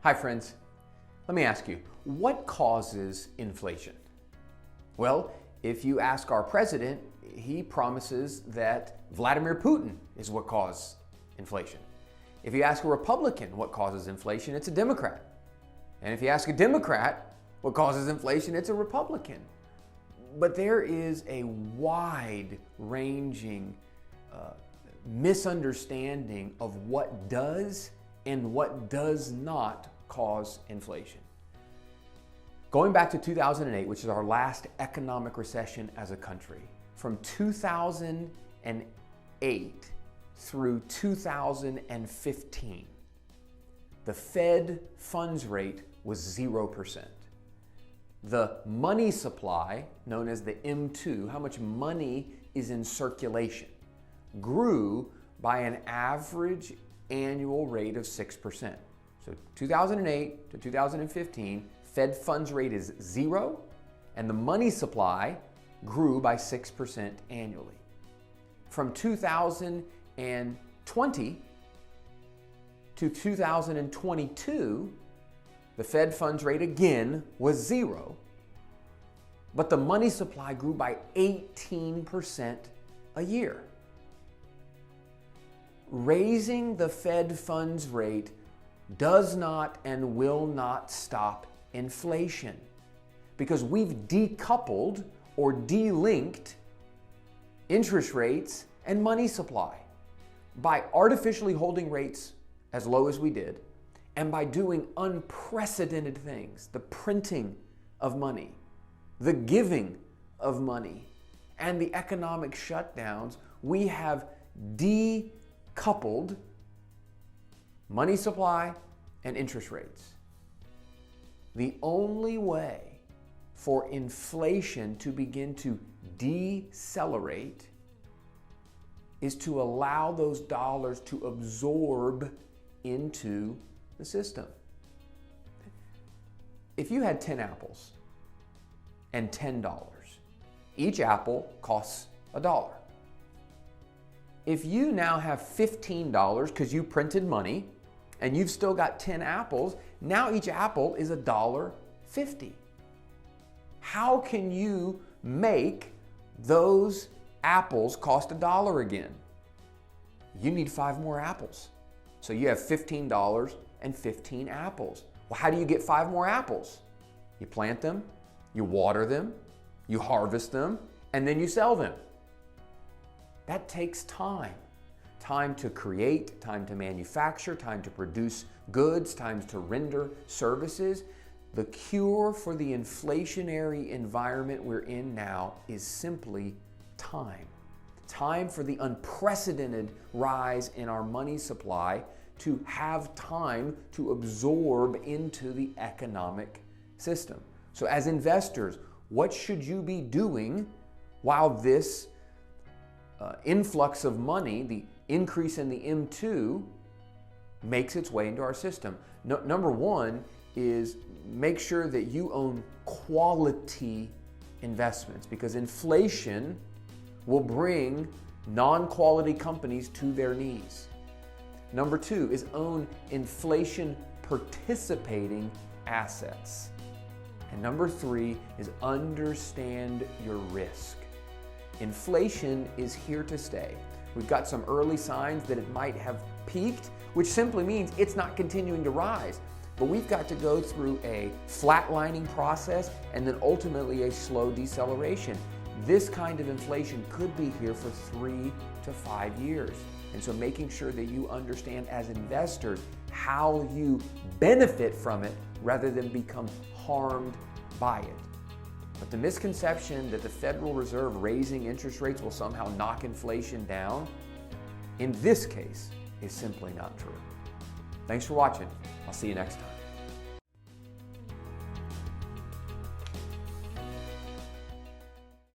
Hi friends, let me ask you, what causes inflation? Well, if you ask our president, he promises that Vladimir Putin is what caused inflation. If you ask a Republican what causes inflation, it's a Democrat. And if you ask a Democrat what causes inflation, it's a Republican. But there is a wide-ranging misunderstanding of what does and what does not cause inflation. Going back to 2008, which is our last economic recession as a country, from 2008 through 2015, the Fed funds rate was 0%. The money supply, known as the M2, how much money is in circulation, grew by an average annual rate of 6%. So 2008 to 2015, Fed funds rate is 0, and the money supply grew by 6% annually. From 2020 to 2022, the Fed funds rate again was 0, but the money supply grew by 18% a year. Raising the Fed funds rate does not and will not stop inflation, because we've decoupled or delinked interest rates and money supply by artificially holding rates as low as we did, and by doing unprecedented things, the printing of money, the giving of money, and the economic shutdowns. We have decoupled money supply and interest rates. The only way for inflation to begin to decelerate is to allow those dollars to absorb into the system. If you had 10 apples and $10, each apple costs $1. If you now have $15 because you printed money and you've still got 10 apples, now each apple is $1.50. How can you make those apples cost $1 again? You need 5 more apples. So you have $15 and 15 apples. Well, how do you get 5 more apples? You plant them, you water them, you harvest them, and then you sell them. That takes time. Time to create, time to manufacture, time to produce goods, time to render services. The cure for the inflationary environment we're in now is simply time. Time for the unprecedented rise in our money supply to have time to absorb into the economic system. So as investors, what should you be doing while this influx of money, the increase in the M2, makes its way into our system? Number one is make sure that you own quality investments, because inflation will bring non-quality companies to their knees. Number two is own inflation participating assets. And number three is understand your risk. Inflation is here to stay. We've got some early signs that it might have peaked, which simply means it's not continuing to rise. But we've got to go through a flatlining process and then ultimately a slow deceleration. This kind of inflation could be here for 3 to 5 years. And so making sure that you understand as investors how you benefit from it rather than become harmed by it. But the misconception that the Federal Reserve raising interest rates will somehow knock inflation down, in this case, is simply not true. Thanks for watching. I'll see you next time.